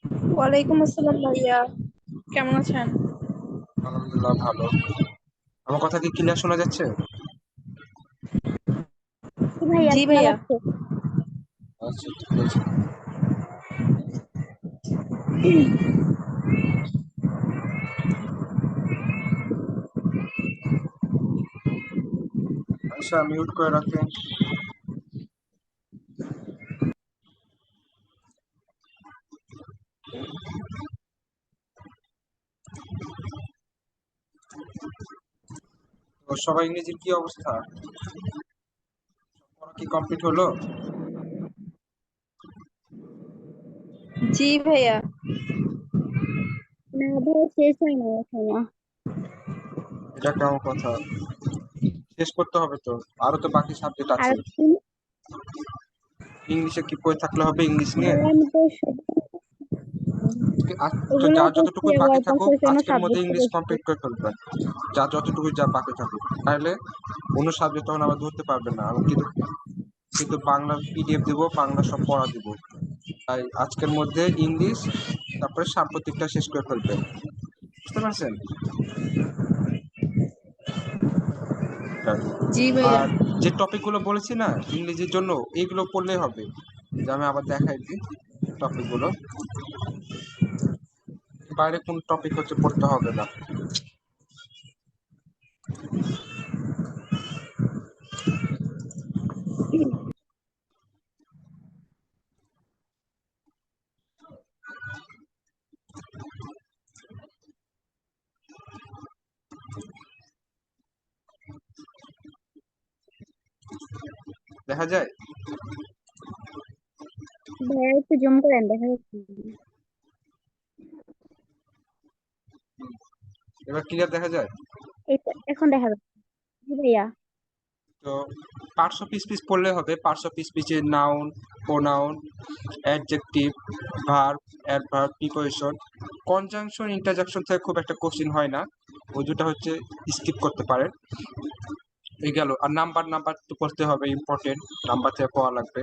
ওয়ালাইকুম আসসালাম ভাইয়া, কেমন আছেন? আলহামদুলিল্লাহ, ভালো। আমার কথা কি ক্লিয়ার শোনা যাচ্ছে? জি ভাইয়া, জি শোনা ভাইয়া। যাচ্ছে। আচ্ছা, ঠিক আছে। আচ্ছা, মিউট করে রাখেন। তো সবাই ইংরেজির কি অবস্থা? পড়া কি কমপ্লিট হলো? জি ভাইয়া। না ভাইয়া, শেষ হয়নি এখনো। এটা কেমন কথা? শেষ করতে হবে তো, আরো তো বাকি সাবজেক্ট আর আছে। ইংলিশে কি পড়ে থাকলে হবে ইংলিশ নিয়ে? ভাইয়া, আমি তো তো ওগুলো যার হচ্ছে যতটুকুই বাকি ওয়ার্ক থাকুক জন্য আজকের মধ্যে সাবজেক্ট ইংলিশ বেশি। কমপ্লিট করে ফেলবেন। যার যতটুকুই যা বাকি থাকুক, তাহলে অন্য সাবজেক্ট তখন আবার ধরতে পারবেন না। আমি কিন্তু কিন্তু বাংলা পিডিএফ দিব, বাংলা সব পড়া দিব। তাই আজকের মধ্যে ইংলিশ, তারপরে সাম্প্রতিকটা শেষ করে ফেলবেন। বুঝতে পারছেন? জি ভাইয়া। আর যে টপিক গুলো বলেছি না ইংরেজির জন্য, এইগুলো পড়লেই হবে। যে আমি আবার দেখাই দিই টপিক গুলো, বাইরে কোন টপিক হচ্ছে পড়তে হবে না। দেখা যায়? ভাইয়া একটু জুম করেন, দেখা যাচ্ছে না। এবার ক্লিয়ার দেখা যায়? এখন দেখা যাচ্ছে। জি ভাইয়া। তো পার্টস অফ স্পিচ পড়লে হবে। পার্টস অফ স্পিচে noun, pronoun, adjective, verb, adverb, preposition, conjunction, interjection থেকে খুব একটা কোশ্চিন হয় না। ওই দুটো হচ্ছে স্কিপ করতে পারেন। এই গেল। আর নাম্বার নাম্বার তো পড়তে হবে, ইম্পর্টেন্ট। নাম্বার থেকে পড়া লাগবে।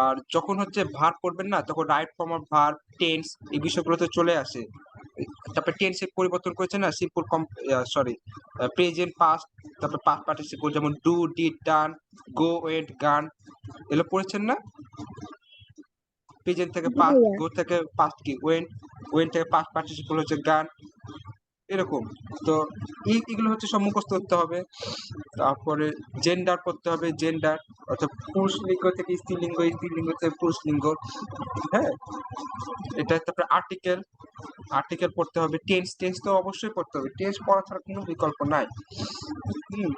আর যখন হচ্ছে ভার্ব পড়বেন না, তখন right form of verb, tense, এই বিষয়গুলো তো চলে আসে। তারপরে টেন্সের পরিবর্তন করেছে না, সিম্পল সরি, প্রেজেন্ট, পাস্ট, তারপরে পাস্ট পার্টিসিপল, যেমন do, did, done, go, went, গান, এগুলো পড়েছেন না? প্রেজেন্ট থেকে জি পাস্ট, ভাইয়া। গো থেকে পাস্ট কি ওয়েন্ট, ওয়েন্ট থেকে পাস্ট পার্টিসিপল হচ্ছে গান, এরকম। তো এগুলো হচ্ছে সব মুখস্থ করতে হবে। তারপরে জেন্ডার পড়তে হবে, জেন্ডার অর্থাৎ পুরুষ লিঙ্গ থেকে স্ত্রীলিঙ্গ, স্ত্রীলিঙ্গ থেকে পুরুষ লিঙ্গ। হ্যাঁ, এটা। তারপরে আর্টিকেল, আর্টিকেল পড়তে হবে। টেন্স, টেন্স তো অবশ্যই পড়তে হবে, টেন্স পড়া ছাড়া কোনো বিকল্প নাই। হুম।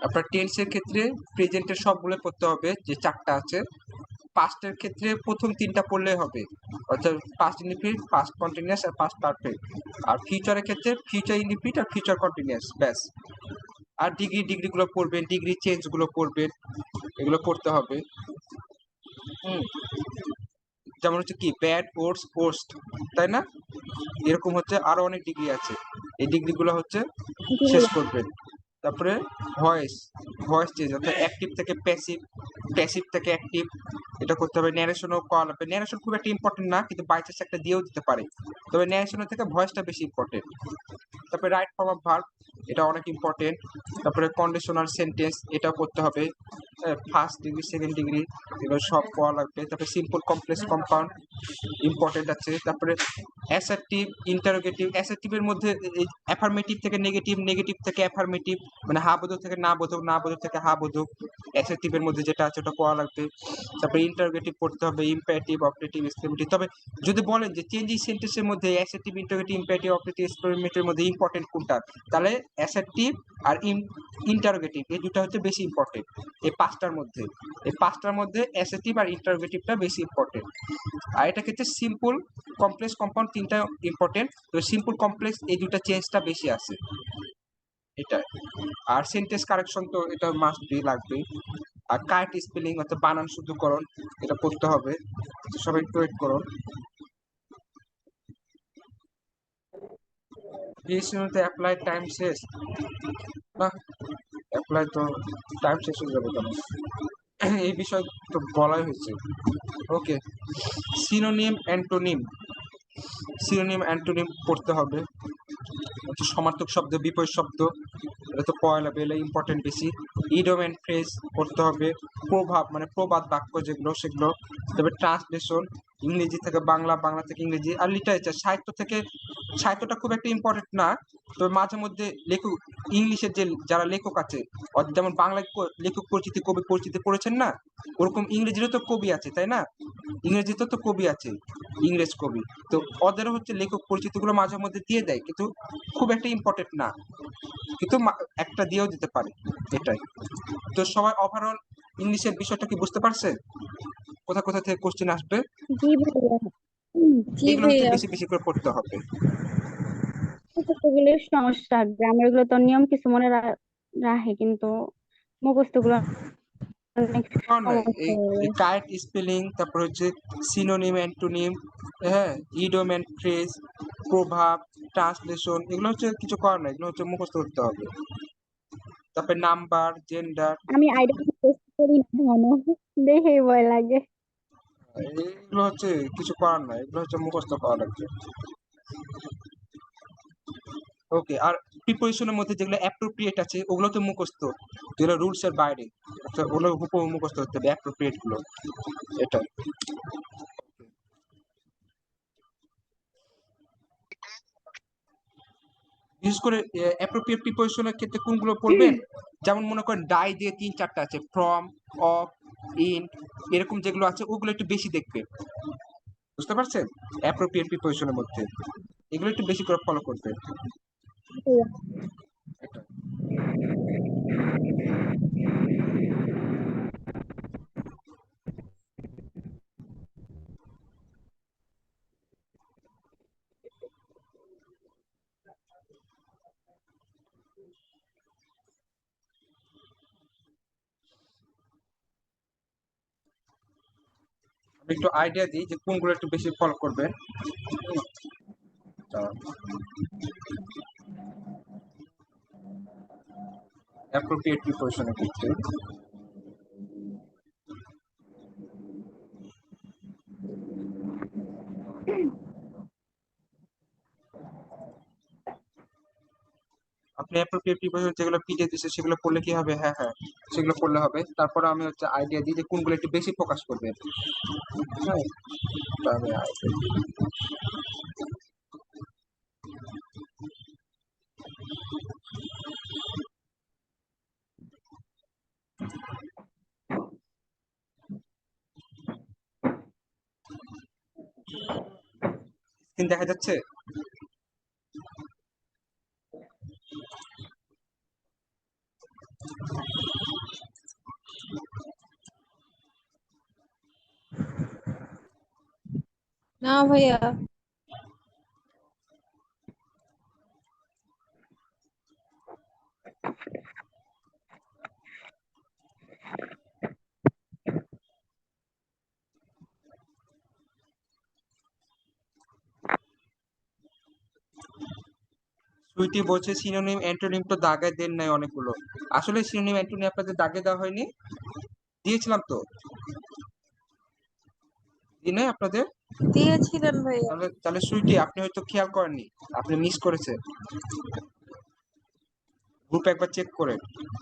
আপনার টেন্সের ক্ষেত্রে প্রেজেন্টের সবগুলো পড়তে হবে, যে চারটা আছে। পাস্টের ক্ষেত্রে প্রথম তিনটা পড়লেই হবে, অর্থাৎ পাস্ট ইনডিফিনিট, পাস্ট কন্টিনিউয়াস আর পাস্ট পারফেক্ট। আর ফিউচারের ক্ষেত্রে ফিউচার ইনডিফিনিট আর ফিউচার কন্টিনিউয়াস, ব্যাস। আর ডিগ্রি, ডিগ্রিগুলো পড়বেন, ডিগ্রি চেঞ্জ গুলো পড়বেন, এগুলো পড়তে হবে। হুম। যেমন হচ্ছে কি ব্যাড, ওর্স, ওর্স্ট, তাই না? এরকম হচ্ছে আরো অনেক ডিগ্রি আছে, এই ডিগ্রিগুলো হচ্ছে জি শেষ ভাইয়া। করবেন। তারপরে ভয়েস, ভয়েস চেঞ্জ অর্থাৎ অ্যাক্টিভ থেকে প্যাসিভ, প্যাসিভ থেকে অ্যাক্টিভ, এটা করতে হবে। ন্যারেশনও করা লাগবে। ন্যারেশন খুব একটা ইম্পর্টেন্ট না, কিন্তু বাই চান্স একটা দিয়েও দিতে পারে, তবে ন্যারেশনের থেকে ভয়েসটা বেশি ইম্পর্টেন্ট। তারপরে রাইট ফর্ম অফ ভার্ব, এটা অনেক ইম্পর্টেন্ট। তারপরে কন্ডিশনাল সেন্টেন্স, এটা করতে হবে। ফার্স্ট ডিগ্রি, সেকেন্ড ডিগ্রি, এগুলো সব পড়া লাগবে। তারপরে সিম্পল কমপ্লেক্স কম্পাউন্ড ইম্পর্টেন্ট আছে। তারপরে অ্যাসার্টিভ, ইন্টারোগেটিভ। অ্যাসার্টিভের মধ্যে এই অ্যাফার্মেটিভ থেকে নেগেটিভ, নেগেটিভ থেকে অ্যাফার্মেটিভ, মানে হা বোধক থেকে না বোধক, না বোধক থেকে হা বোধক, অ্যাসার্টিভের মধ্যে যেটা আছে ওটা পড়া লাগবে। তারপরে ইন্টারোগেটিভ পড়তে হবে, ইম্পারেটিভ, অবজেক্টিভ, এক্সক্লেমেটিভ। তবে যদি বলেন যে চেঞ্জিং সেন্টেন্সের মধ্যে অ্যাসার্টিভ, ইন্টারোগেটিভ, ইম্পারেটিভ, অবজেক্টিভ, এক্সক্লেমেটিভের মধ্যে ইম্পর্টেন্ট কোনটা, তাহলে অ্যাসার্টিভ আর ইন্টারোগেটিভ, এই দুটো হচ্ছে বেশি ইম্পর্টেন্ট। এই পাঁচটার মধ্যে, এই পাঁচটার মধ্যে অ্যাসার্টিভ আর ইন্টারোগেটিভটা বেশি ইম্পর্টেন্ট। আর এটা ক্ষেত্রে সিম্পল, কমপ্লেক্স, কম্পাউন্ড তিনটা ইম্পর্টেন্ট। তো সিম্পল, কমপ্লেক্স এই দুটা চেঞ্জটা বেশি আছে, এটা। আর সেন্টেন্স কারেকশন তো এটা মাস্ট বি লাগবে। আর কারেক্ট স্পেলিং অর্থাৎ বানান শুদ্ধকরণ, এটা পড়তে হবে। তো সবাই একটু ওয়েট করুন। ডিসিশনতে অ্যাপ্লাই টাইম শেষ না, অ্যাপ্লাই তো টাইম শেষ হয়ে যাবে কেন? এই বিষয় তো বলাই হয়েছে। ওকে, সিনোনিম অ্যান্টোনিম, সিনোনিম অ্যান্টোনিম পড়তে হবে। হচ্ছে সমার্থক শব্দ, বিপরীত শব্দ, এটা তো পয়লা বেলা ইম্পর্টেন্ট বেশি। ইডিয়ম এন্ড ফ্রেজ পড়তে হবে। প্রভাব মানে প্রবাদ বাক্য যেগুলো সেগুলো। তবে ট্রান্সলেশন, ইংরেজি থেকে বাংলা, বাংলা থেকে ইংরেজি। আর লিটারেচার, সাহিত্য থেকে, সাহিত্যটা খুব একটা ইম্পর্টেন্ট না, তবে মাঝে মধ্যে লেখক, ইংলিশের যে যারা লেখক আছে, যেমন বাংলায় লেখক পরিচিতি, কবি পরিচিতি পড়েছেন না, ওরকম ইংরেজিরও তো কবি আছে, তাই না? ইংরেজিতেও তো কবি আছে, ইংরেজ কবি। তো ওদেরও হচ্ছে লেখক পরিচিতি গুলো মাঝে মধ্যে দিয়ে দেয়, কিন্তু খুব একটা ইম্পর্টেন্ট না, কিন্তু একটা দিয়েও দিতে পারে, এটাই। তো সবাই ওভারঅল ইংলিশের বিষয়টা কি বুঝতে পারছে? কোথা কোথা থেকে কোশ্চেন আসবে, জি ভাইয়া। জি এগুলো হচ্ছে ভাইয়া। বেশি বেশি করে পড়তে হবে। মুখস্থগুলোর সমস্যা, গ্রামের গুলো তো নিয়ম কিছু মনে রাখে, কিন্তু মুখস্থ গুলো অনেক নয়, সমস্যা এই হয়ে যায়। কারেক্ট স্পেলিং, তারপর হচ্ছে সিনোনিম অ্যান্টোনিম, হ্যাঁ, ইডিয়ম এন্ড ফ্রেজ, প্রভাব, ট্রান্সলেশন, এগুলো হচ্ছে কিছু করার নাই, এগুলো হচ্ছে মুখস্থ করতে হবে। তারপরে নাম্বার, জেন্ডার, আমি আইডেন্টি টেস্ট করি না এখনো, দেখেই ভয় লাগে। এগুলো হচ্ছে কিছু করার নাই, এগুলো হচ্ছে মুখস্থ করা লাগবে। ওকে, আর প্রিপোজিশনের মধ্যে যেগুলো অ্যাপ্রোপ্রিয়েট আছে ওগুলো তো মুখস্থ, যেগুলো রুলস এর বাইরে, অর্থাৎ ওগুলো মুখস্থ করতে হবে অ্যাপ্রোপ্রিয়েট গুলো, এটা। বিশেষ করে অ্যাপ্রোপ্রিয়েট প্রিপোজিশনের ক্ষেত্রে কোনগুলো পড়বেন, যেমন মনে করেন ডাই দিয়ে 3-4টা আছে, ফ্রম, অফ, ইন, এরকম যেগুলো আছে ওগুলো একটু বেশি দেখবে, বুঝতে পারছেন? অ্যাপ্রোপ্রিয়েট প্রিপোজিশনের মধ্যে এগুলো একটু বেশি করে ফলো করবে, এটা। আমি একটু আইডিয়া দিই যে কোনগুলো একটু বেশি ফলো করবেন। অ্যাপ্রোপ্রিয়েট প্রিপোজিশনের ক্ষেত্রে আপনি অ্যাপ্রোপ্রিয়েট প্রিপোজিশন যেগুলো পিডিএফ দিচ্ছে সেগুলো পড়লে কি হবে, হ্যাঁ হ্যাঁ, সেগুলো পড়লে হবে। তারপর আমি হচ্ছে আইডিয়া দিই যে কোনগুলো একটু বেশি ফোকাস করবে, হ্যাঁ, এটা আমি idea দিই। স্ক্রিন দেখা যাচ্ছে? না ভাইয়া। সুইটি বলছে সিনোনিম অ্যান্টোনিম তো দাগে দেন নাই অনেকগুলো। আসলে সিনোনিম অ্যান্টোনিম আপনাদের দাগে দেওয়া হয়নি, দিয়েছিলাম তো, দিই নাই আপনাদের? দিয়েছিলেন ভাইয়া। তাহলে তাহলে সুইটি আপনি হয়তো খেয়াল করেননি, আপনি মিস করেছেন। গ্রুপে একবার চেক করে,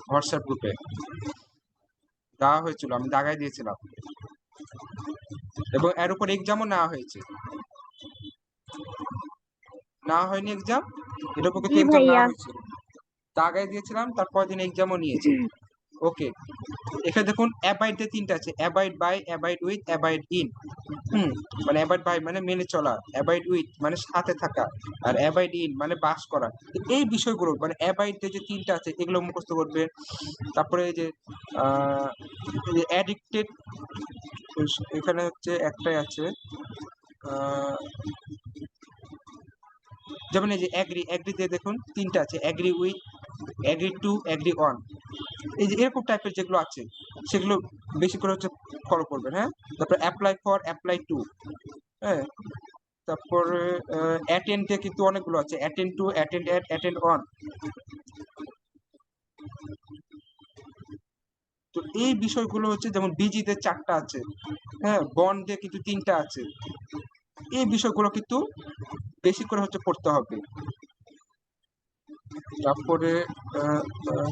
হোয়াটসঅ্যাপ গ্রুপে দেওয়া হয়েছিল, আমি দাগায় দিয়েছিলাম, এবং এর উপর এক্সামও নেওয়া হয়েছে। না হয়নি এক্সাম, এর উপর জি কিন্তু এক্সাম ভাইয়া। নেওয়া হয়েছিল, দাগায় দিয়েছিলাম, তারপর দিন এক্সামও নিয়েছে। ওকে, এখানে দেখুন অ্যাবাইড দিয়ে 3টা আছে, abide by, abide with, abide in. মানে অ্যাবাইড বাই মানে মেনে চলা, অ্যাবাইড উইথ মানে সাথে থাকা, আর অ্যাবাইড ইন মানে বাস করা। এই বিষয়গুলো মানে অ্যাবাইড যে 3টা আছে এগুলো মুখস্থ করবে। তারপরে এই যে অ্যাডিক্টেড, এখানে হচ্ছে একটাই আছে, যেমন এই যে অ্যাগ্রি, অ্যাগ্রি দিয়ে দেখুন 3টা আছে, agree with, agree to, agree on. এই যে এরকম টাইপের যেগুলো আছে সেগুলো বেশি করে হচ্ছে ফলো করবেন, হ্যাঁ। তারপর অ্যাপ্লাই ফর, অ্যাপ্লাই টু, হ্যাঁ। তারপরে অ্যাটেন্ডে কিন্তু অনেকগুলো আছে, attend two, attend at, attend on. তো এই বিষয়গুলো হচ্ছে যেমন বিজিতে 4টা আছে, হ্যাঁ, বন্ডে কিন্তু 3টা আছে। এই বিষয়গুলো কিন্তু বেশি করে হচ্ছে পড়তে হবে। তারপরে আহ, আহ,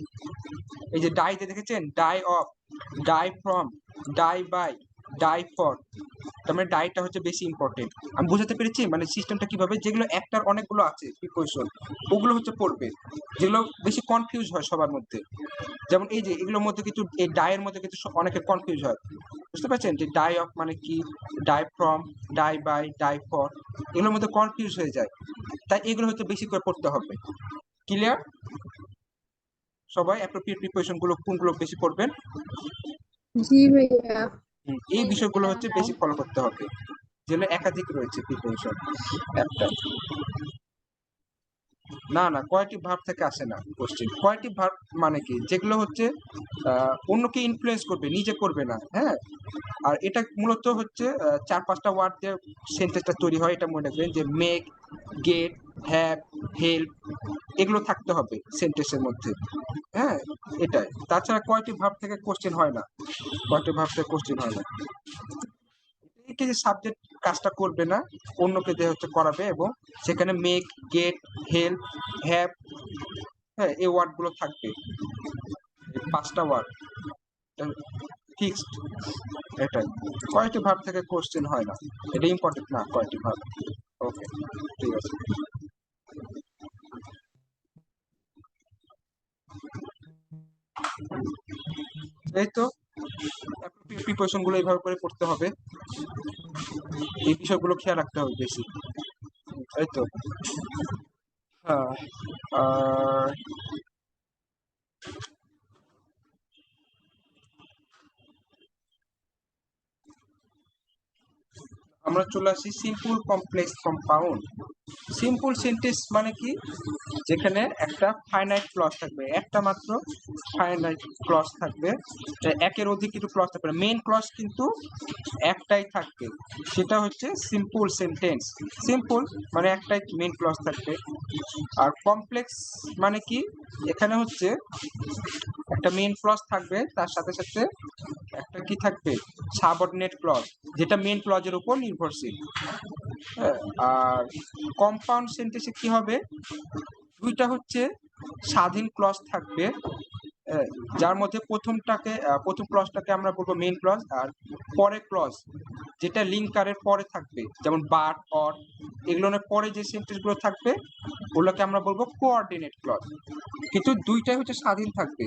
এই যে ডাইতে দেখেছেন, die of, die from, die by, die for, তার মানে ডাইটা হচ্ছে বেশি ইম্পর্টেন্ট। আমি বুঝাতে পেরেছি মানে সিস্টেমটা কিভাবে, যেগুলো একটার অনেকগুলো আছে প্রিপোজিশন, ওগুলো হচ্ছে পড়বে, যেগুলো বেশি কনফিউজ হয় সবার মধ্যে। যেমন এই যে এগুলোর মধ্যে কিছু, এই ডায়ের মধ্যে কিছু অনেকের কনফিউজ হয়, বুঝতে পারছেন, যে ডাই অফ মানে কি, die from, die by, die for, এগুলোর মধ্যে কনফিউজ হয়ে যায়। তাই এগুলো হচ্ছে বেশি করে পড়তে হবে। ক্লিয়ার সবাই? অ্যাপ্রোপ্রিয়েট প্রিপোজিশন গুলো কোনগুলো বেশি পড়বেন? জি ভাইয়া। এই বিষয়গুলো হচ্ছে বেশি ফলো করতে হবে, যেগুলো একাধিক রয়েছে প্রিপোজিশন একটা। না না, কোয়ালিটিভ ভার্ব থেকে আসে না কোশ্চেন। কোয়ালিটিভ ভার্ব মানে কি, যেগুলো হচ্ছে অন্যকে ইনফ্লুয়েন্স করবে, নিজে করবে না, হ্যাঁ। আর এটা মূলত হচ্ছে 4-5টা ওয়ার্ড দিয়ে সেন্টেন্সটা তৈরি হয়, এটা মনে রাখবেন, যে মেক, গেট, হ্যাভ, হেল্প, এগুলো থাকতে হবে সেন্টেন্সের মধ্যে, হ্যাঁ, এটাই। তাছাড়া কোয়ালিটিভ ভার্ব থেকে কোশ্চেন হয় না, কোয়ালিটিভ ভার্ব থেকে কোশ্চেন হয় না। এই যে সাবজেক্ট কাজটা করবে না, অন্যকে দিয়ে হচ্ছে করাবে, এবং সেখানে মেক, গেট, হেল্প, হ্যাভ, হ্যাঁ, এই ওয়ার্ড গুলো থাকবে, 5টা ওয়ার্ড ফিক্সড। এটাই, কোয়ালিটিভ ভার্ব থেকে কোশ্চেন হয় না, এটা ইম্পর্টেন্ট না কোয়ালিটিভ ভার্ব। ওকে, ঠিক আছে। এই তো প্রিপারেশন গুলো এইভাবে করে পড়তে হবে, এই বিষয়গুলো খেয়াল রাখতে হবে বেশি। এই তো, হ্যাঁ। আর আমরা চলে আসি simple complex compound. Simple sentence মানে কি, যেখানে একটা ফাইনাইট ক্লজ থাকবে, একটা মাত্র ফাইনাইট ক্লজ থাকবে, একের অধিক কিছু ক্লজ থাকবে, মেইন ক্লজ কিন্তু একটাই থাকবে, সেটা হচ্ছে সিম্পল সেন্টেন্স। সিম্পল মানে একটাই মেইন ক্লজ থাকবে। আর কমপ্লেক্স মানে কি, এখানে হচ্ছে একটা মেইন ক্লজ থাকবে, তার সাথে সাথে একটা কি থাকবে, সাবঅর্ডিনেট ক্লজ, যেটা মেইন ক্লজের উপর নির্ভরশীল। হ্যাঁ, আর কম্পাউন্ড সেন্টেন্সে কি হবে, দুইটা হচ্ছে স্বাধীন ক্লজ থাকবে, যার মধ্যে প্রথম ক্লজটাকে আমরা বলবো মেইন ক্লজ, আর পরে ক্লজ যেটা লিঙ্কারের পরে থাকবে, যেমন বাট, অর, এগুলোর পরে যে সেন্টেন্স গুলো থাকবে ওগুলোকে আমরা বলবো কোঅর্ডিনেট ক্লজ। কিন্তু দুইটাই হচ্ছে স্বাধীন থাকবে,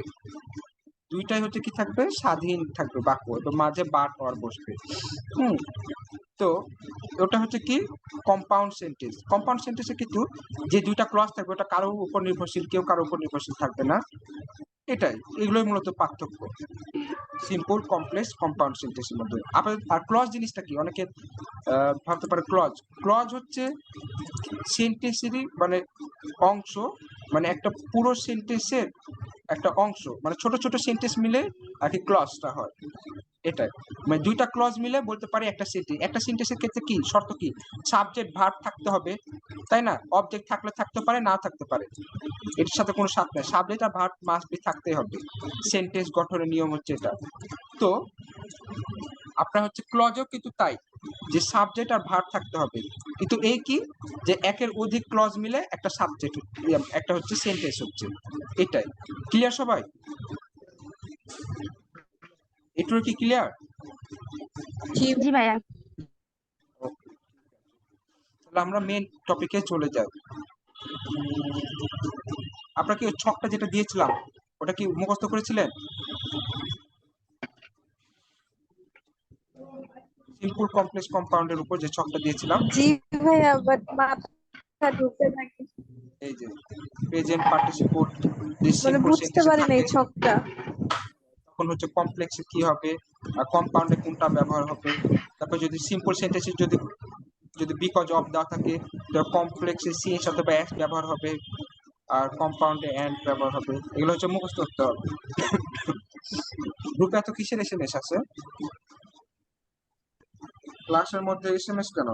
দুইটাই হচ্ছে কি থাকবে, স্বাধীন থাকবে বাক্য, তো মাঝে বাট অর বসবে। হুম, তো ওটা হচ্ছে কি কম্পাউন্ড সেন্টেন্স। কম্পাউন্ড সেন্টেন্সে কিন্তু যে দুইটা ক্লজ থাকবে ওটা কারোর উপর নির্ভরশীল, কেউ কারোর উপর নির্ভরশীল থাকবে না, এটাই, এগুলোই মূলত পার্থক্য সিম্পল, কমপ্লেক্স, কম্পাউন্ড সেন্টেন্সের মধ্যে। আর ক্লজ জিনিসটা কি, অনেকে ভাবতে পারে ক্লজ, ক্লজ হচ্ছে সেন্টেন্সেরই মানে অংশ, মানে একটা পুরো সেন্টেন্সের একটা অংশ, মানে ছোট ছোট সেন্টেন্স মিলে আর কি ক্লজটা হয়, এটাই। মানে দুইটা ক্লজ মিলে বলতে পারি একটা সেন্টেন্স। একটা সেন্টেন্সের ক্ষেত্রে কি শর্ত, কি সাবজেক্ট ভার্ব থাকতে হবে, তাই না? অবজেক্ট থাকলে থাকতে পারে, নাও থাকতে পারে, এটার সাথে কোনো সাথ নাই, সাবজেক্ট আর ভার্ব মাস্ট বি থাকতেই হবে, সেন্টেন্স গঠনের নিয়ম হচ্ছে এটা। তো আপনার হচ্ছে ক্লজও কিন্তু তাই, যে সাবজেক্ট আর ভার্ব থাকতে হবে, কিন্তু এই কি, যে একের অধিক ক্লজ মিলে একটা সাবজেক্ট, একটা হচ্ছে সেন্টেন্স হচ্ছে, এটাই। ক্লিয়ার সবাই? একটু কি ক্লিয়ার? জি জি ভাইয়া। তাহলে আমরা মেন টপিকে চলে যাই। আপনারা কি ওই ছকটা যেটা দিয়েছিলাম ওটা কি মুখস্থ করেছিলেন? সিম্পল কমপ্লেক্স কম্পাউন্ডের উপর যে ছকটা দিয়েছিলাম, জি ভাইয়া, বাট মাথা ঢুকে না কিছু। এই যে প্রেজেন্ট পার্টিসিপল যে মানে সিম্পল বুঝতে সেন্টেন্সে পারি না থাকে, এই ছকটা। তখন হচ্ছে কমপ্লেক্সে কি হবে আর কম্পাউন্ডে কোনটা ব্যবহার হবে। তারপর যদি সিম্পল সেন্টেন্সে যদি যদি বিকজ অফ দেওয়া থাকে, কমপ্লেক্সে সি এর সাথে বা এস ব্যবহার হবে, আর কম্পাউন্ডে এন্ড ব্যবহার হবে। এগুলো হচ্ছে মুখস্থ করতে হবে। গ্রুপে এত কিসের এসএমএস আছে? ক্লাসের মধ্যে এসএমএস কেন?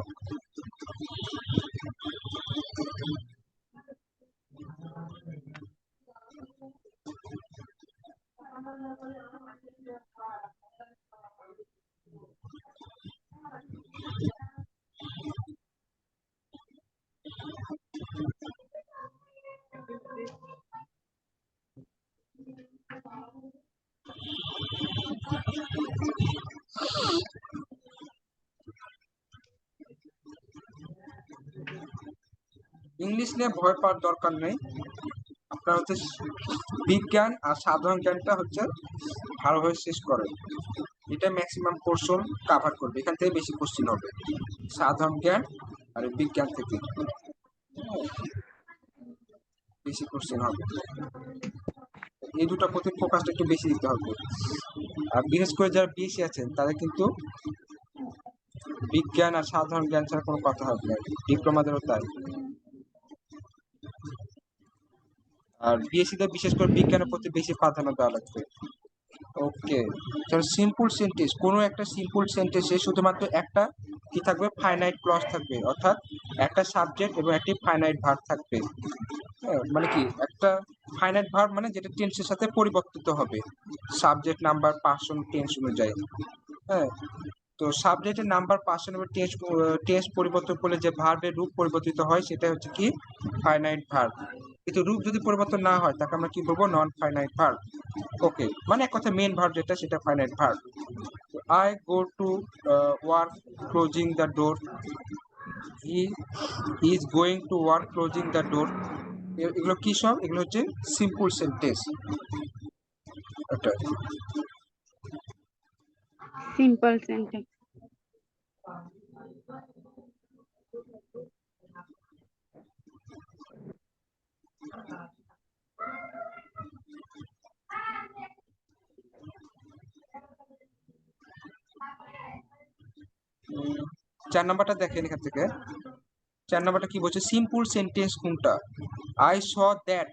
ইংলিশ নিয়ে ভয় পাওয়ার দরকার নেই, আপনার হচ্ছে বিজ্ঞান আর সাধারণ জ্ঞানটা হচ্ছে ভালোভাবে শেষ করেন, এটা ম্যাক্সিমাম পোর্শন কাভার করবে, এখান থেকে বেশি কোশ্চিন হবে সাধারণ জ্ঞান আর বিজ্ঞান থেকে বেশি কোশ্চিন হবে, এই দুটো প্রতি ফোকাসটা একটু বেশি দিতে হবে। আর বিশেষ করে যারা বিএসসি আছেন তাদের কিন্তু বিজ্ঞান আর সাধারণ জ্ঞান ছাড়া কোনো কথা হবে না, ডিপ্লোমাদেরও তাই। আর বিএসসি তে বিশেষ করে বিজ্ঞানের প্রতি বেশি প্রাধান্য দেওয়া লাগবে। ওকে, চলো সিম্পল সেন্টেন্স, কোনো একটা সিম্পল সেন্টেন্সে শুধুমাত্র একটা কি থাকবে, ফাইনাইট ক্লজ থাকবে, অর্থাৎ একটা সাবজেক্ট এবং একটি ফাইনাইট ভার্ব থাকবে। মানে কি, একটা ফাইনাইট ভার্ব মানে যেটা টেন্সের সাথে পরিবর্তিত হবে সাবজেক্ট নাম্বার পার্সন টেন্স অনুযায়ী। হ্যাঁ, তো সাবজেক্টের নাম্বার পার্সন এবং টেন্স পরিবর্তন করলে যে ভার্বের রূপ পরিবর্তিত হয় সেটা হচ্ছে কি, ফাইনাইট ভার্ব। কিন্তু রূপ যদি পরিবর্তন না হয় তাকে আমরা কি বলবো, নন ফাইনাইট ভার্ব। ওকে, মানে এক কথা মেন ভার্ব যেটা সেটা finite verb. I go to work closing the door, he is going to work closing the door, এগুলো কি সব, এগুলো হচ্ছে সিম্পল সেন্টেন্স। ওটা সিম্পল সেন্টেন্স। চার নাম্বারটা দেখেন এখান থেকে, চার নাম্বারটা কি বলছে, সিম্পল সেন্টেন্স কোনটা, I saw that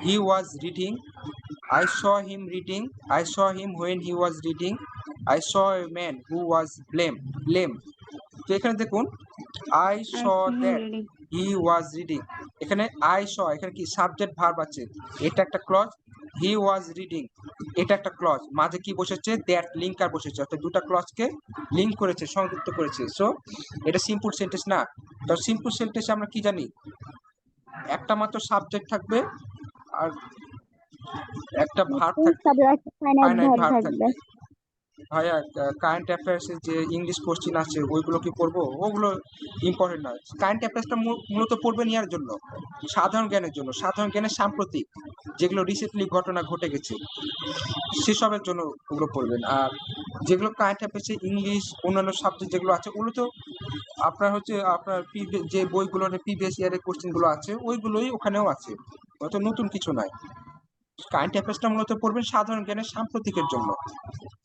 he was reading, I saw him reading. I saw him when he was reading. I saw a man who was lame. তো এখানে দেখুন, I saw that he was reading. এখানে I saw, এখানে কি subject verb আছে, এটা একটা clause, he was reading এটা একটা ক্লজ, মাঝে কি বসেছে, দ্যাট লিঙ্কার বসেছে, অর্থাৎ দুটো ক্লজকে লিঙ্ক করেছে, সংযুক্ত করেছে। সো এটা সিম্পল সেন্টেন্স না। তো সিম্পল সেন্টেন্সে আমরা কি জানি, একটা মাত্র সাবজেক্ট থাকবে আর একটা ভার্ব থাকবে, ফাইনাইট ভার্ব থাকবে। ভাইয়া কারেন্ট অ্যাফেয়ার্সের যে ইংলিশ কোশ্চিন আছে ওইগুলো কি পড়বো, ওগুলো ইম্পর্টেন্ট নয়। কারেন্ট অ্যাফেয়ার্সটা মূলত পড়বেন ইয়ার জন্য, সাধারণ জ্ঞানের জন্য, সাধারণ জ্ঞানের সাম্প্রতিক যেগুলো রিসেন্টলি ঘটনা ঘটে গেছে সেসবের জন্য ওগুলো পড়বেন। আর যেগুলো কারেন্ট অ্যাফেয়ার্সে ইংলিশ অন্যান্য সাবজেক্ট যেগুলো আছে ওগুলো তো আপনার হচ্ছে আপনার যে বইগুলো প্রিভিয়াস ইয়ারের কোশ্চিনগুলো আছে ওইগুলোই ওখানেও আছে, অত নতুন কিছু নাই। কারেন্ট অ্যাফেয়ার্সটা মূলত পড়বেন সাধারণ জ্ঞানের সাম্প্রতিকের জন্য,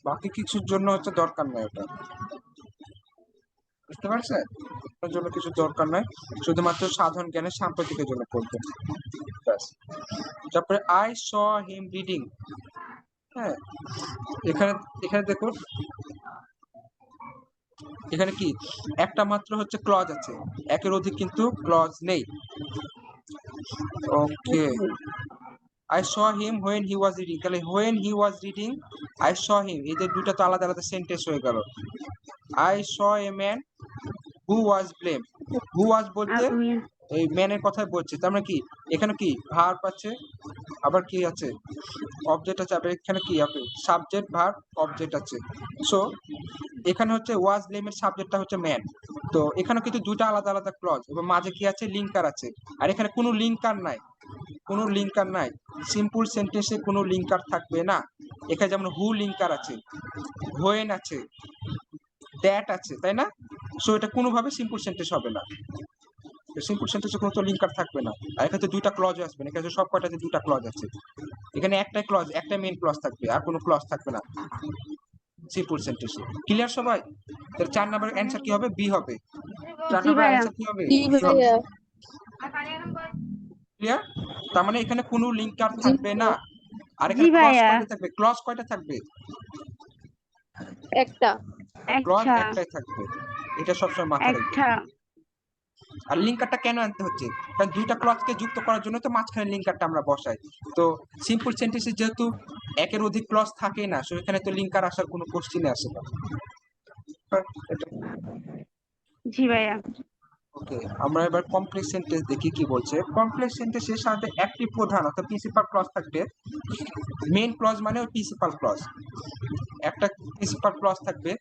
বাকি কিছুর জন্য হচ্ছে দরকার নাই ওটা, বুঝতে পারছেন? ওটার জন্য কিছু দরকার নাই, শুধুমাত্র সাধারণ জ্ঞানের সাম্প্রতিকের জন্য পড়বেন। তারপরে আই স হিম রিডিং, হ্যাঁ এখানে এখানে দেখুন, এখানে কি একটা মাত্র হচ্ছে ক্লজ আছে, একের অধিক কিন্তু ক্লজ নেই। ওকে, I saw him when he was reading, তাহলে when he was reading I saw him, এদের দুটো তো আলাদা আলাদা সেন্টেন্স হয়ে গেল। I saw a man who was lame, who was বলতে এই ম্যানের কথাই বলছে, তার মানে কি এখানে কি ভার্ব আছে, আবার কি আছে অবজেক্ট আছে, আবার এখানে কি আছে সাবজেক্ট ভার্ব অবজেক্ট আছে। সো এখানে হচ্ছে ওয়াজ লেমের সাবজেক্টটা হচ্ছে ম্যান, তো এখানে কিন্তু দুটো আলাদা আলাদা ক্লজ এবং মাঝে কি আছে, লিঙ্কার আছে। আর এখানে কোনো লিঙ্কার নাই, কোনো লিঙ্কার নাই, সিম্পল সেন্টেন্সে কোনো লিঙ্কার থাকবে না। এখানে যেমন হু লিঙ্কার আছে, হোয়েন আছে, দ্যাট আছে, তাই না? সো এটা কোনোভাবে সিম্পল সেন্টেন্স হবে না, সিম্পল সেন্টেন্সে কোনো তো লিঙ্কার থাকবে না। আর এখানে তো দুইটা ক্লজ আসবে না, এখানে সব কয়টাতে দুটা ক্লজ আছে, এখানে একটাই ক্লজ, একটা মেইন ক্লজ থাকবে, আর কোনো ক্লজ থাকবে না সিম্পল সেন্টেন্সে। ক্লিয়ার সবাই? তাহলে 4 নাম্বার অ্যানসার কি হবে, বি হবে। 4 নাম্বার অ্যানসার কি হবে, ক্লিয়ার? তার মানে এখানে কোনো লিঙ্কার থাকবে না। আর এখানে ক্লজ কয়টা থাকবে, ক্লজ কয়টা থাকবে, একটা, ক্লজ একটাই থাকবে, এটা সবসময় মাথায় রাখবে। আর লিঙ্কারটা কেন আনতে হচ্ছে, কারণ দুইটা ক্লজকে যুক্ত করার জন্য তো মাঝখানে লিঙ্কারটা আমরা বসাই। তো সিম্পল সেন্টেন্সে যেহেতু একের অধিক ক্লজ থাকে না, সো এখানে তো লিঙ্কার আসার কোনো কোশ্চেনই আসে না। জি ভাইয়া। ওকে, আমরা এবার কমপ্লেক্স সেন্টেন্স দেখি কি বলছে। কমপ্লেক্স সেন্টেন্সের সাথে একটি প্রধান অর্থাৎ প্রিন্সিপাল ক্লজ থাকবে। মেইন ক্লজ মানে ওই প্রিন্সিপাল ক্লজ, একটা প্রিন্সিপাল ক্লজ থাকবে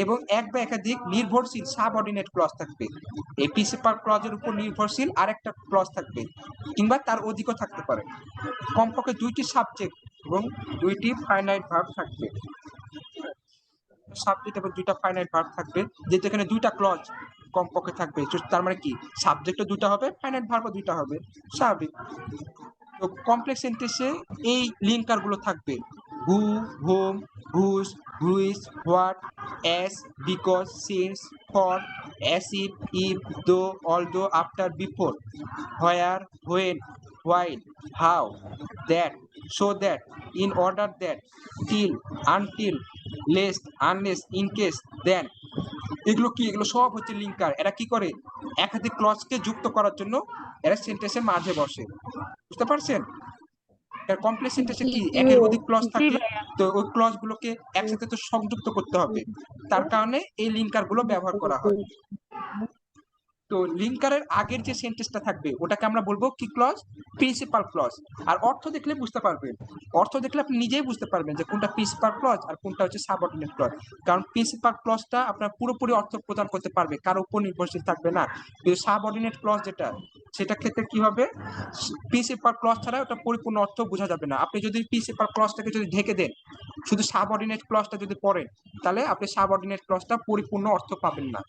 এবং এক বা একাধিক নির্ভরশীল সাবঅর্ডিনেট ক্লজ থাকবে। এই প্রিন্সিপাল ক্লজের উপর নির্ভরশীল আরেকটা ক্লজ থাকবে কিংবা তার অধিকও থাকতে পারে। কমপক্ষে দুইটি সাবজেক্ট এবং দুইটি ফাইনাইট ভার্ব থাকবে। সাবজেক্ট এবং দুইটা ফাইনাইট ভার্ব থাকবে, যেহেতু এখানে দুইটা ক্লজ কমপক্ষে থাকবে, তার মানে কি সাবজেক্টও দুইটা হবে, ফাইনাইট ভার্বও দুইটা হবে, স্বাভাবিক। তো কমপ্লেক্স সেন্টেন্সে এই লিঙ্কার গুলো থাকবে: who, whom, whose, which, what, as, because, since, for, as if, though, although, after, before, where, when, while, how, that, so that, in order that, till, until, lest, unless, in case, then. এগুলো কি? এগুলো সব হচ্ছে linker. এরা কি করে? একাধিক ক্লজকে যুক্ত করার জন্য এরা সেন্টেন্সের মাঝে বসে। বুঝতে পারছেন? কমপ্লেক্স সেন্টেন্সে কি একের অধিক ক্লজ জি থাকে, ভাইয়া। তো ওই ক্লজ গুলোকে একসাথে তো সংযুক্ত করতে হবে, তার কারণে এই লিঙ্কার গুলো ব্যবহার করা হয়। তো লিঙ্কারের আগের যে সেন্টেন্সটা থাকবে ওটাকে আমরা বলবো কি ক্লজ? Principal clause. আর অর্থ দেখলে বুঝতে পারবেন, অর্থ দেখলে আপনি নিজেই বুঝতে পারবেন যে কোনটা প্রিন্সিপাল ক্লজ আর কোনটা হচ্ছে সাবঅর্ডিনেট ক্লজ। কারণ প্রিন্সিপাল ক্লজটা আপনার পুরোপুরি অর্থ প্রদান করতে পারবে, কারো উপর নির্ভরশীল থাকবে না। কিন্তু সাবঅর্ডিনেট ক্লজ যেটা, সেটা ক্ষেত্রে কি হবে? প্রিন্সিপাল ক্লজ ছাড়া ওটা পরিপূর্ণ অর্থ বোঝা যাবে না। আপনি যদি প্রিন্সিপাল ক্লজটাকে যদি ঢেকে দেন, শুধু সাবঅর্ডিনেট ক্লজটা যদি পড়েন, তাহলে আপনি সাবঅর্ডিনেট ক্লজটা পরিপূর্ণ অর্থ পাবেন না।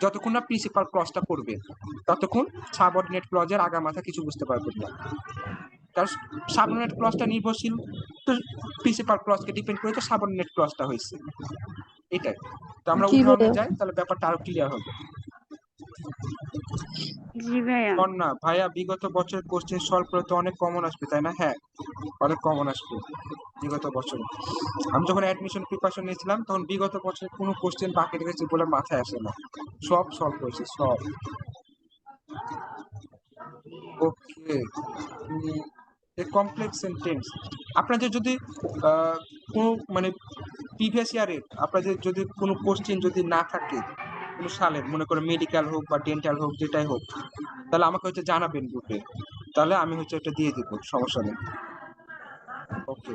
যতক্ষণ না প্রিন্সিপাল ক্লজটা পড়বে ততক্ষণ সাবঅর্ডিনেট ক্লজের আগা মাথা কিছু বুঝতে পারবেন না। কারণ সাবঅর্ডিনেট ক্লজটা নির্ভরশীল, তো প্রিন্সিপাল ক্লজকে ডিপেন্ড করে তো সাবঅর্ডিনেট ক্লজটা হয়েছে। এটাই। তো আমরা জি উদাহরণে ভাইয়া। যাই, তাহলে ব্যাপারটা আরো ক্লিয়ার হবে। জি ভাইয়া। কন্যা: ভাইয়া, বিগত বছরের কোশ্চেন সলভ করে তো অনেক কমন আসবে, তাই না? হ্যাঁ, অনেক কমন আসবে বিগত বছরে। আমি যখন অ্যাডমিশন প্রিপারেশন নিয়েছিলাম তখন বিগত বছরের কোনো কোশ্চেন বাকি রেখেছি বলে মাথায় আসে না, সব সলভ করেছি, সব। ওকে, কমপ্লেক্স সেন্টেন্স আপনাদের যদি কোনো মানে প্রিভিয়াস ইয়ারের আপনাদের যদি কোনো কোশ্চেন যদি না থাকে কোনো সালের, মনে করে মেডিকেল হোক বা ডেন্টাল হোক, যেটাই হোক, তাহলে আমাকে হচ্ছে জানাবেন গ্রুপে, তাহলে আমি হচ্ছে ওটা দিয়ে দেবো, সমস্যা নেই। ওকে,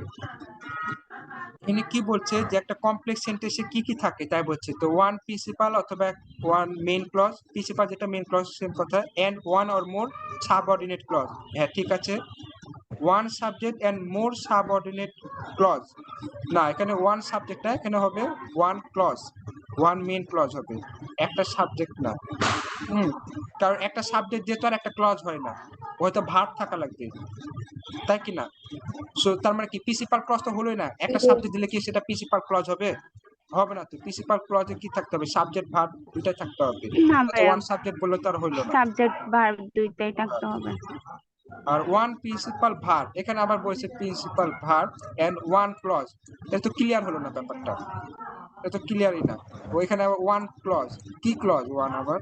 এখানে কি বলছে যে একটা কমপ্লেক্স সেন্টেন্সে কি কি থাকে তাই বলছে। তো ওয়ান প্রিন্সিপাল অথবা ওয়ান মেইন ক্লজ, প্রিন্সিপাল যেটা মেইন ক্লজ সেম কথা, and one or more subordinate clause. হ্যাঁ, ঠিক আছে। One subject and more subordinate clause, না, এখানে ওয়ান সাবজেক্ট না, এখানে হবে one clause, one main clause হবে, একটা সাবজেক্ট না। কারণ একটা সাবজেক্ট দিয়ে তো আর একটা ক্লজ হয় না, হয়তো ভার্ব থাকা লাগবে, তাই কি না? সো তার মানে কি প্রিন্সিপাল ক্লজ তো হলোই না, একটা সাবজেক্ট দিলে কি সেটা প্রিন্সিপাল ক্লজ হবে? হবে না। তো প্রিন্সিপাল ক্লজে কি থাকতে হবে? সাবজেক্ট ভার্ব দুইটাই থাকতে হবে। না তো ভাইয়া, ওয়ান সাবজেক্ট বললে তো আর হইলো না। সাবজেক্ট ভার্ব দুইটাই থাকতে হবে। আর ওয়ান প্রিন্সিপাল ভার্ব, এখানে আবার বলেছে principal verb and one clause. এটা তো ক্লিয়ার হলো না ব্যাপারটা, এটা তো ক্লিয়ারই না। ওইখানে আবার ওয়ান ক্লজ, কি ক্লজ ওয়ান? আবার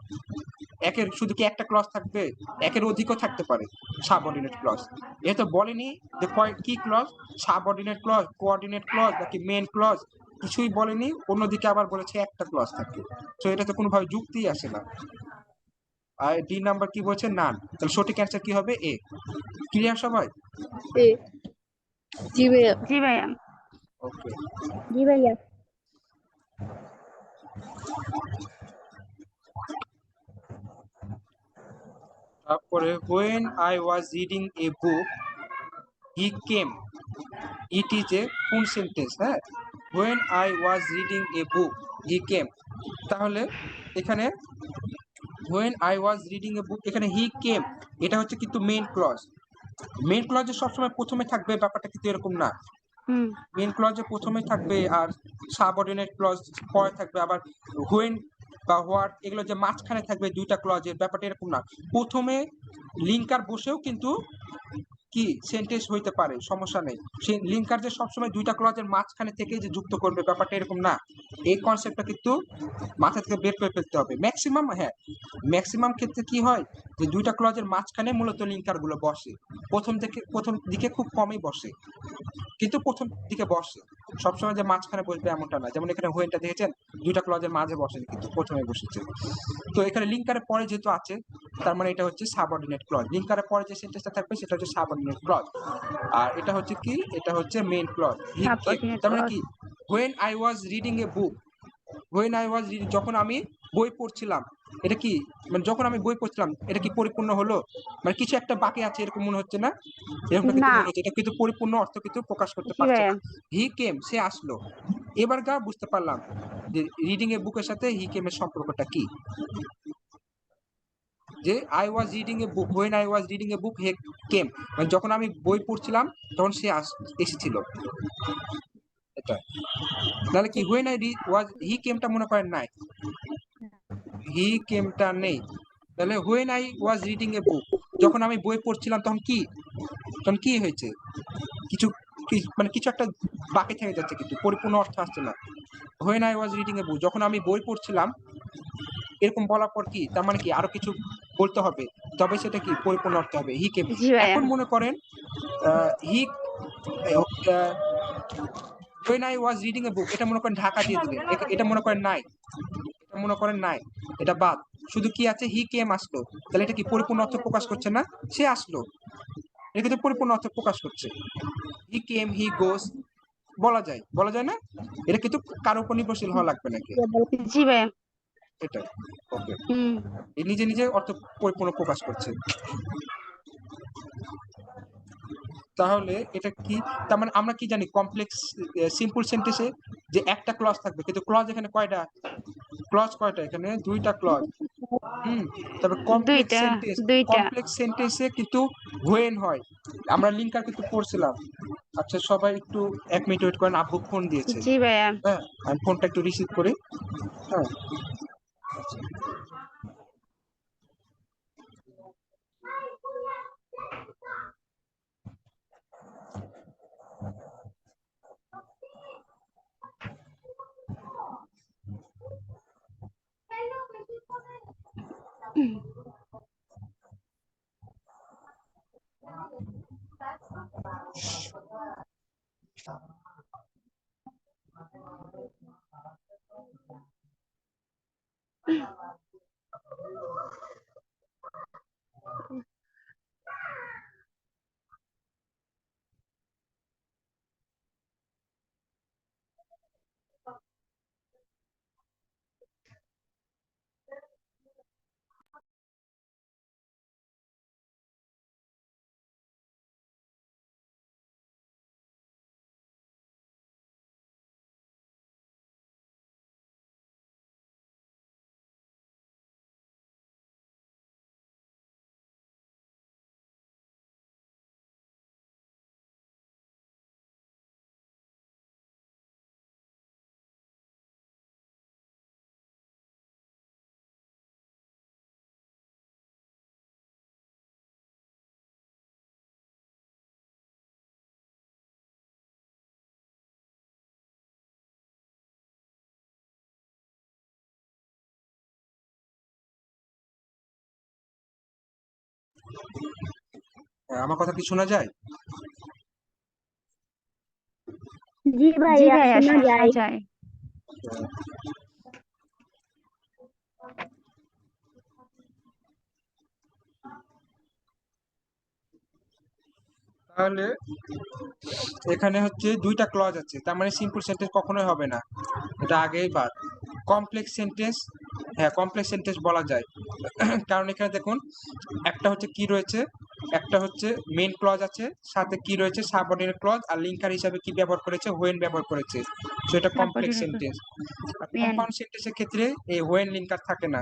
একের শুধু কি একটা ক্লজ থাকবে? একের অধিকও থাকতে পারে সাবঅর্ডিনেট ক্লজ। এ তো বলেনি যে কি clause, subordinate clause, coordinate clause নাকি মেইন ক্লজ, কিছুই বলেনি। অন্যদিকে আবার বলেছে একটা ক্লজ থাকে। তো এটা তো কোনোভাবে যুক্তিই আসে না। আর ডি নাম্বার কি বলছে? নান। তাহলে সঠিক অ্যান্সার কি হবে? এ। ক্লিয়ার সবাই? এ। জি ভাইয়া। জি ভাইয়া। ওকে, জি ভাইয়া। তারপরে when I was reading a book he came, it is a full sentence। হ্যাঁ, when I was reading a book he came, তাহলে এখানে when I was reading a book, এখানে he came এটা হচ্ছে কিন্তু মেইন ক্লজ। মেইন ক্লজে সবসময় প্রথমে থাকবে, ব্যাপারটা কিন্তু এরকম না। মেইন ক্লজে প্রথমে থাকবে আর সাবঅর্ডিনেট ক্লজ পরে থাকবে। আবার when বা হোয়াট এগুলো যে মাঝখানে থাকবে দুইটা ক্লজের, ব্যাপারটা এরকম না। প্রথমে লিঙ্কার বসেও কিন্তু কি সেন্টেন্স হইতে পারে, সমস্যা নেই। সেই লিঙ্কার যে সবসময় দুইটা ক্লজের মাঝখানে থেকে যে যুক্ত করবে ব্যাপারটা এরকম না। এই কনসেপ্টটা কিন্তু মাথা থেকে বের করে ফেলতে হবে। ম্যাক্সিমাম, হ্যাঁ ম্যাক্সিমাম ক্ষেত্রে কি হয় যে দুইটা ক্লজের মাঝখানে মূলত লিঙ্কার গুলো বসে। প্রথম দিকে খুব কমই বসে, কিন্তু প্রথম দিকে বসে। সবসময় যে মাঝখানে বসবে এমনটা না। যেমন এখানে হোয়েনটা দেখেছেন দুইটা ক্লজের মাঝে বসেনি, কিন্তু প্রথমে বসেছে। তো এখানে লিঙ্কারের পরে যেহেতু আছে, তার মানে এটা হচ্ছে সাবঅর্ডিনেট ক্লজ। লিঙ্কারের পরে যে সেন্টেন্সটা থাকবে সেটা হচ্ছে সাবঅর্ডিনেট ক্লজ। আর এটা হচ্ছে কি, এটা হচ্ছে মেইন ক্লজ। সাবঅর্ডিনেট তার মানে ক্লজ। কি, when I was reading a book, when I was reading, যখন আমি বই পড়ছিলাম, এটা কি মানে যখন আমি বই পড়ছিলাম এটা কি পরিপূর্ণ হলো? মানে কিছু একটা বাকি আছে এরকম মনে হচ্ছে না? এরকম কিন্তু না। মনে হচ্ছে, এটা কিন্তু পরিপূর্ণ অর্থ কিন্তু প্রকাশ করতে জি পারছে ভাইয়া। না। হি কেম, সে আসলো। এবার গা বুঝতে পারলাম যে রিডিং এ বুকের সাথে হি কেম এর সম্পর্কটা কি। যে I was reading a book, when I was reading a book he came, মানে যখন আমি বই পড়ছিলাম তখন সে এসেছিল। এটা তাহলে কি, হোয়েন আই ওয়াজ হি কেমটা মনে করেন নাই, হি কেমটা নেই। তাহলে when I was reading a বুক, যখন আমি বই পড়ছিলাম তখন কি হয়েছে, কিছু মানে কিছু একটা বাকি থেকে যাচ্ছে, কিন্তু পরিপূর্ণ অর্থ আসছে না। When I was reading a বুক, যখন আমি বই পড়ছিলাম, এরকম বলার পর কি তার মানে কি আরো কিছু বলতে হবে, তবে সেটা কি পরিপূর্ণ অর্থ হবে। হি কেম, জি ভাইয়া। এখন মনে করেন he when I was reading a book, এটা মনে করেন ঢাকা দিয়ে দিলেন, এটা মনে করেন নাই, এটা মনে করেন নাই, এটা বাদ। শুধু কি আছে, হি কেম আসলো। তাহলে এটা কি পরিপূর্ণ অর্থ প্রকাশ করছে না? সে আসলো, এটা কিন্তু পরিপূর্ণ অর্থ প্রকাশ করছে। হি কেম, হি গোস, বলা যায় না? এটা কিন্তু কারো উপর নির্ভরশীল হওয়া লাগবে নাকি, জি ভাইয়া। এটা ওকে, হুম। নিজে নিজে অর্থ পরিপূর্ণ প্রকাশ করছে। তাহলে এটা কি, তার মানে আমরা কি জানি, কমপ্লেক্স সিম্পল সেন্টেন্সে যে একটা ক্লজ থাকবে, কিন্তু ক্লজ এখানে কয়টা, ক্লজ কয়টা, এখানে দুইটা ক্লজ। তবে দুইটা। কমপ্লেক্স সেন্টেন্সে কিন্তু হোয়েন হয়। আমরা লিঙ্কার কিন্তু পড়ছিলাম। আচ্ছা সবাই একটু 1 মিনিট ওয়েট করেন, আব্বু ফোন দিয়েছে। জি ভাইয়া। হ্যাঁ, আমি ফোনটা একটু রিসিভ করি। হ্যাঁ, আমার কথা কি শোনা যায়? জি জি ভাইয়া, ভাইয়া, শোনা শোনা যায়। যায়। তাহলে এখানে হচ্ছে দুইটা ক্লজ আছে, তার মানে সিম্পল সেন্টেন্স কখনোই হবে না, এটা আগেই বাদ। কমপ্লেক্স সেন্টেন্স, হ্যাঁ কমপ্লেক্স সেন্টেন্স বলা যায়। কারণ এখানে দেখুন একটা হচ্ছে কি রয়েছে, একটা হচ্ছে মেইন ক্লজ আছে, সাথে কি রয়েছে সাবঅর্ডিনেট ক্লজ, আর লিঙ্কার হিসাবে কি ব্যবহার করেছে, হোয়েন ব্যবহার করেছে। সো এটা কমপ্লেক্স সাবঅর্ডিনেট সেন্টেন্স। আর ক্লজ। কম্পাউন্ড সেন্টেন্সের ক্ষেত্রে এই হোয়েন লিঙ্কার থাকে না।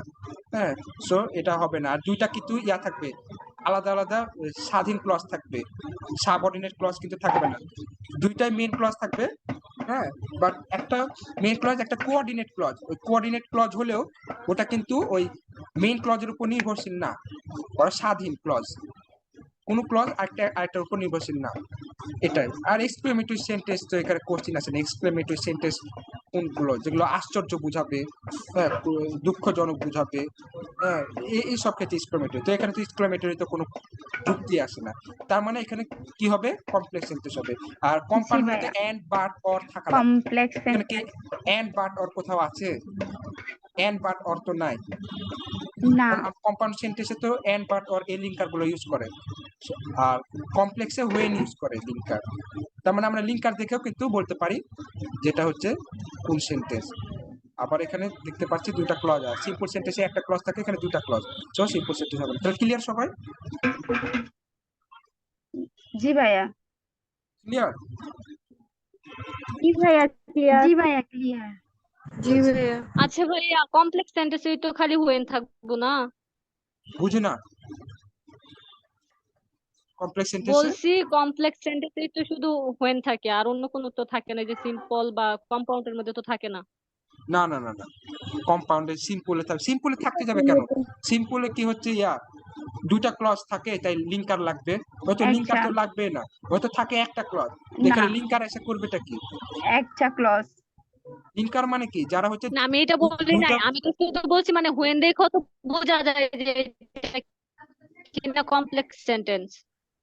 হ্যাঁ, সো এটা হবে না। আর দুইটা কিন্তু ইয়া থাকবে, আলাদা আলাদা স্বাধীন ক্লজ থাকবে, সাবঅর্ডিনেট ক্লজ কিন্তু থাকবে না। দুইটাই মেইন ক্লজ থাকবে। হ্যাঁ, বাট একটা মেইন ক্লজ, একটা কোঅর্ডিনেট ক্লজ। ওই কোঅর্ডিনেট ক্লজ হলেও ওটা কিন্তু ওই মেইন ক্লজের উপর নির্ভরশীল না, ওরা স্বাধীন ক্লজ। কোনো ক্লজ আরেকটার উপর নির্ভরশীল না, এটাই। আর এক্সক্লেমেটরি সেন্টেন্স তো এখানে কোশ্চিন আছে না, এক্সক্লেমেটরি সেন্টেন্স কোনগুলো, যেগুলো আশ্চর্য বুঝাবে, হ্যাঁ, দুঃখজনক বুঝাবে, হ্যাঁ, এই সব ক্ষেত্রে এক্সক্লেমেটরি। তো এখানে তো এক্সক্লেমেটরি তো কোনো যুক্তি আসে না, তার মানে এখানে কি হবে, কমপ্লেক্স সেন্টেন্স হবে। আর জি কম্পাউন্ড মধ্যে ভাইয়া, এন্ড বাট অর থাকা লাগবে। কমপ্লেক্স এখানে কি এন্ড বাট অর কোথাও আছে? এন্ড বাট অর তো নাই। না। কম্পাউন্ড সেন্টেন্সে তো এন্ড বাট অর এই লিঙ্কার গুলো ইউজ করে, আর কমপ্লেক্সে হোয়েন ইউজ করে লিঙ্কার। তার মানে আমরা লিঙ্কার দেখেও কিন্তু বলতে পারি যেটা হচ্ছে কোন সেন্টেন্স। আবার এখানে দেখতে পাচ্ছি দুইটা ক্লজ আছে, সিম্পল সেন্টেন্সে একটা ক্লজ থাকে, এখানে দুইটা ক্লজ, সো সিম্পল সেন্টেন্স হবে। তাহলে ক্লিয়ার সবাই? জি ভাইয়া। ক্লিয়ার? জি ভাইয়া ক্লিয়ার। জি ভাইয়া ক্লিয়ার। জি ভাইয়া। আচ্ছা ভাইয়া, কমপ্লেক্স সেন্টেন্সে তো খালি হোয়েন থাকবো না? বুঝি না, কমপ্লেক্স সেন্টেন্সে বলছি কমপ্লেক্স সেন্টেন্সে তো শুধু হোয়েন থাকে, আর অন্য কোনো তো থাকে না, যে সিম্পল বা কম্পাউন্ডের মধ্যে তো থাকে না। না না না না, কম্পাউন্ডে সিম্পলে থাকে, সিম্পলে থাকতে যাবে কেন? সিম্পলে কি হচ্ছে, দুইটা ক্লজ থাকে, তাই লিঙ্কার লাগবে। হয়তো লিঙ্কার আচ্ছা, তো লাগবে না, হয়তো থাকে একটা ক্লজ, না, এখানে লিঙ্কার এসে করবেটা কি? একটা ক্লজ। লিঙ্কার মানে কি, যারা হচ্ছে না, আমি এটা বলি নাই, দুইটা, আমি তো শুধু বলছি মানে হোয়েন দেখো তো বোঝা যায় যে এটা কিনা কমপ্লেক্স সেন্টেন্স।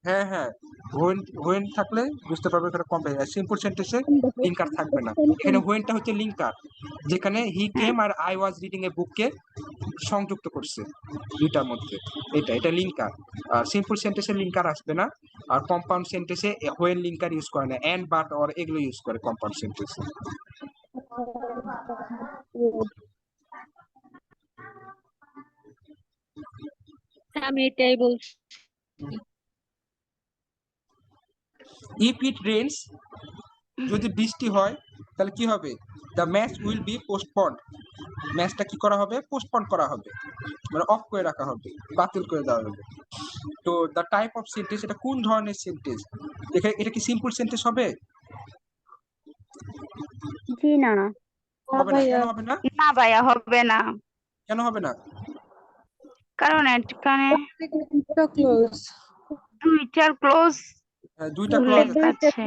হ্যাঁ হ্যাঁ, হোয়েন হোয়েন থাকলে বুঝতে পারবে এখানে কমপ্লেক্স। সিম্পল সেন্টেন্সে লিঙ্কার থাকবে না, এখানে হোয়েনটা হচ্ছে লিঙ্কার, যেখানে হি কেম আর আই ওয়াজ রিডিং এ বুককে সংযুক্ত করছে দুইটার মধ্যে, এটা লিঙ্কার। আর সিম্পল সেন্টেন্সে লিঙ্কার আসবে না, আর কম্পাউন্ড সেন্টেন্সে হোয়েন লিঙ্কার ইউজ করে না, এন্ড বাট অর এগুলো ইউজ করে কম্পাউন্ড সেন্টেন্সে। আমি এটাই বলছি। ইফ ইট রেইনস, যদি বৃষ্টি হয় তাহলে কি হবে? The match will be postponed, ম্যাচটা কি করা হবে? পোস্টপন্ড করা হবে, মানে অফ করে রাখা হবে, বাতিল করে দেওয়া হবে। তো দ্য টাইপ অফ সেন্টেন্স, এটা কোন ধরনের সেন্টেন্স? এটা কি সিম্পল সেন্টেন্স হবে? জি না। হবে না, কেন হবে না? না ভাইয়া, হবে না, কেন হবে না? কারণ এখানে ক্লোজ। দুইটার ক্লোজ দুইটা ক্লজ উল্লেখ আছে, আছে।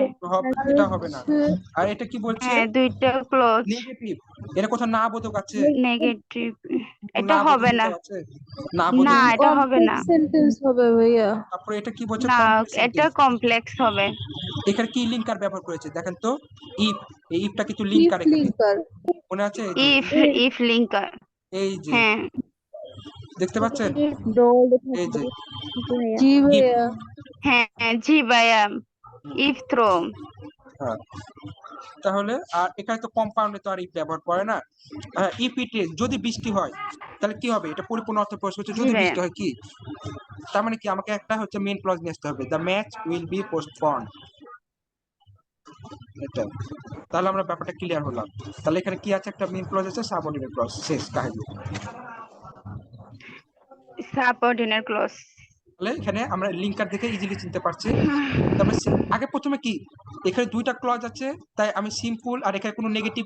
এটা হবে না। আর এটা কি বলছে? হ্যাঁ, দুইটা ক্লোজ নেগেটিভ, এটা কোথাও না বোধক আছে? নেগেটিভ, এটা না বোধক হবে না। কোথাও আছে? না বোধক। না, এটা হবে না। সেন্টেন্স হবে ভাইয়া। তারপরে এটা কি বলছে? না, কমপ্লেক্স এটা সেন্টেন্স। কমপ্লেক্স হবে। এখানে কি লিঙ্কার ব্যবহার করেছে দেখেন তো? ইফ, এই ইফটা কিন্তু ইফ লিঙ্কার, এখানে লিঙ্কার। মনে আছে? এই যে ইফ, ইফ লিঙ্কার। এই যে হ্যাঁ, দেখতে পাচ্ছেন, এই যে জি ইফ। ভাইয়া। হ্যাঁ, জি ভাইয়া, ইফ থ্রো। হ্যাঁ, তাহলে আর এখানে তো কম্পাউন্ডে তো আর ইফ ব্যবহার করে না। ইফ ইট ইজ, যদি বৃষ্টি হয় তাহলে কি হবে? এটা পরিপূর্ণ অর্থ প্রকাশ করছে, জি যদি ভাইয়া। বৃষ্টি হয় কি, তার মানে কি আমাকে একটা হচ্ছে মেইন ক্লজ নিয়ে আসতে হবে, the match will be postponed, এটা। তাহলে আমরা ব্যাপারটা ক্লিয়ার হলাম। তাহলে এখানে কি আছে? একটা মেইন ক্লজ আছে, সাবঅর্ডিনেট ক্লজ, শেষ কাহিনী। Subordinate clause. তাহলে এখানে আমরা লিঙ্কার দেখে ইজিলি চিনতে পারছি। তারপরে আগে প্রথমে কি, এখানে দুইটা ক্লজ আছে, তাই আমি সিম্পল, আর এখানে কোনো নেগেটিভ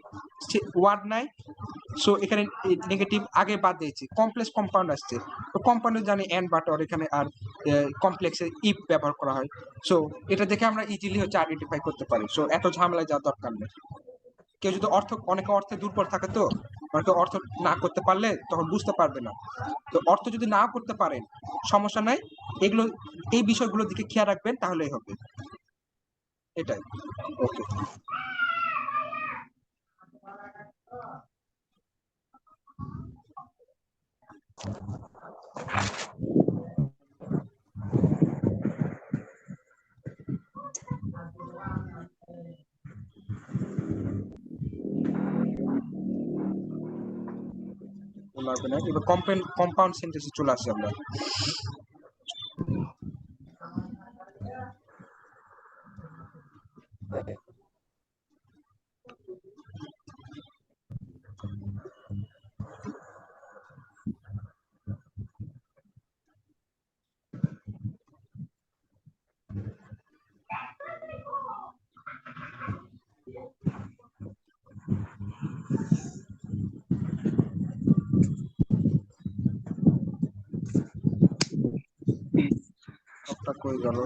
ওয়ার্ড নাই, সো এখানে নেগেটিভ আগে বাদ দিয়েছি, কমপ্লেক্স কম্পাউন্ড আসছে। তো কম্পাউন্ডে জানি এন্ড বাট অর, এখানে আর কমপ্লেক্সে ইফ ব্যবহার করা হয়। সো এটা দেখে আমরা ইজিলি হচ্ছে আইডেন্টিফাই করতে পারি, সো এত ঝামেলায় যাওয়ার দরকার নেই। কেউ যদি অনেকে অর্থে দুর্বল থাকে, তো অনেকে অর্থ না করতে পারলে তখন বুঝতে পারবে না। তো অর্থ যদি না করতে পারেন সমস্যা নাই, এগুলো এই বিষয়গুলোর দিকে খেয়াল রাখবেন, তাহলেই হবে। এটাই। ওকে। লাগবে না, এবার কম্পাউন্ড সেন্টেন্সে চলে আসি আমরা। ক্লজটা কই গেল?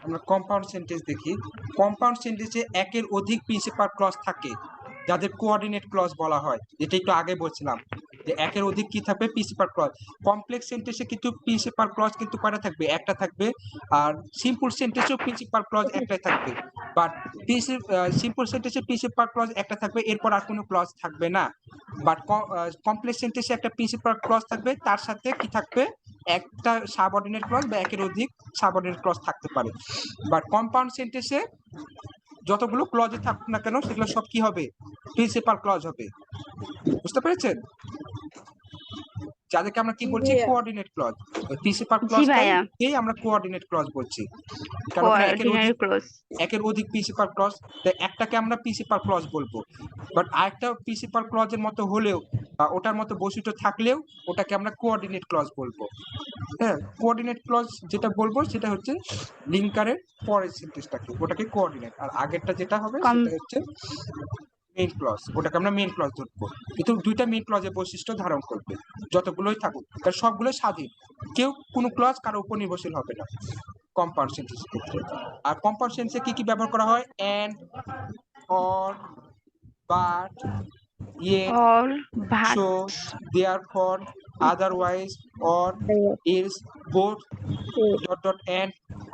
আমরা কম্পাউন্ড সেন্টেন্স দেখি। কম্পাউন্ড সেন্টেন্সে একের অধিক প্রিন্সিপাল ক্লজ থাকে, যাদের কোঅর্ডিনেট ক্লজ বলা হয়, যেটা একটু আগে বলছিলাম যে একের অধিক কি থাকবে, প্রিন্সিপাল ক্লজ। কমপ্লেক্স সেন্টেন্সে কিন্তু প্রিন্সিপাল ক্লজ কিন্তু কয়টা থাকবে, একটা থাকবে। আর সিম্পল সেন্টেন্সেও প্রিন্সিপাল ক্লজ একটাই থাকবে, বাট সিম্পল সেন্টেন্সে প্রিন্সিপাল ক্লজ একটা থাকবে, এরপর আর কোনো ক্লজ থাকবে না। বাট কমপ্লেক্স সেন্টেন্সে একটা প্রিন্সিপাল ক্লজ থাকবে, তার সাথে কি থাকবে, একটা সাবঅর্ডিনেট ক্লজ বা একের অধিক সাবঅর্ডিনেট ক্লজ থাকতে পারে। বাট কম্পাউন্ড সেন্টেন্সে যতগুলো ক্লজে থাকুক না কেন, সেগুলো সব কি হবে, প্রিন্সিপাল ক্লজ হবে। বুঝতে পেরেছেন? যাদেরকে আমরা কি বলছি, কোঅর্ডিনেট ক্লজ। প্রিন্সিপাল জি ক্লজটাই ভাইয়া, আমরা কোঅর্ডিনেট ক্লজ বলছি, কারণ ওখানে কোঅর্ডিনারি ক্লজ। একের অধিক প্রিন্সিপাল ক্লজ, তাই একটাকে আমরা প্রিন্সিপাল ক্লজ বলবো। বাট আরেকটা প্রিন্সিপাল ক্লজের মতো হলেও বা ওটার মতো বৈশিষ্ট্য থাকলেও ওটাকে আমরা কোঅর্ডিনেট ক্লজ বলবো। হ্যাঁ, কোঅর্ডিনেট ক্লজ যেটা বলবো সেটা হচ্ছে লিঙ্কারের পরের সেন্টেন্সটাকে, ওটাকে কোঅর্ডিনেট, আর আগেরটা যেটা হবে সেটা হচ্ছে মেইন ক্লজ, ওটাকে আমরা মেইন ক্লজ ধরবো। কিন্তু দুইটা মেইন ক্লজের বৈশিষ্ট্য ধারণ করবে, যতগুলোই থাকুক, কারণ সবগুলোই স্বাধীন, কেউ কোনো ক্লজ কারো উপর নির্ভরশীল হবে না কম্পাউন্ড সেন্টেন্সের ক্ষেত্রে। আর কম্পাউন্ড সেন্টেন্সে কি কি ব্যবহার করা হয়, and, or, but, yet, all, but, so, therefore, otherwise, or, else, both, dot dot and,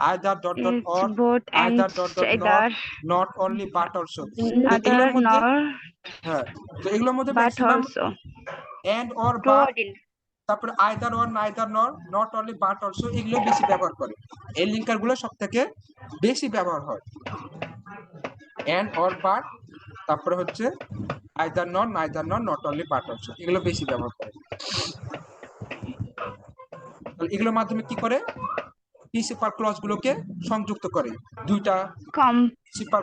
either dot dot each, or, both, and, either dot dot not, either, not only but also. Other, এগুলোর মধ্যে, nor, হ্যাঁ, তো এগুলোর মধ্যে but maximum also. And, or, but, তারপরে either or, neither nor, not only but also, এগুলো বেশি ব্যবহার করে। এই লিঙ্কার গুলো সব থেকে বেশি ব্যবহার হয়। এন্ড, অর, বাট, তারপরে হচ্ছে আইদার নর, neither nor, not only but also, এগুলো বেশি ব্যবহার করে। এগুলোর মাধ্যমে কি করে, প্রিন্সিপাল ক্লজ গুলোকে সংযুক্ত করে, দুইটা কম প্রিন্সিপাল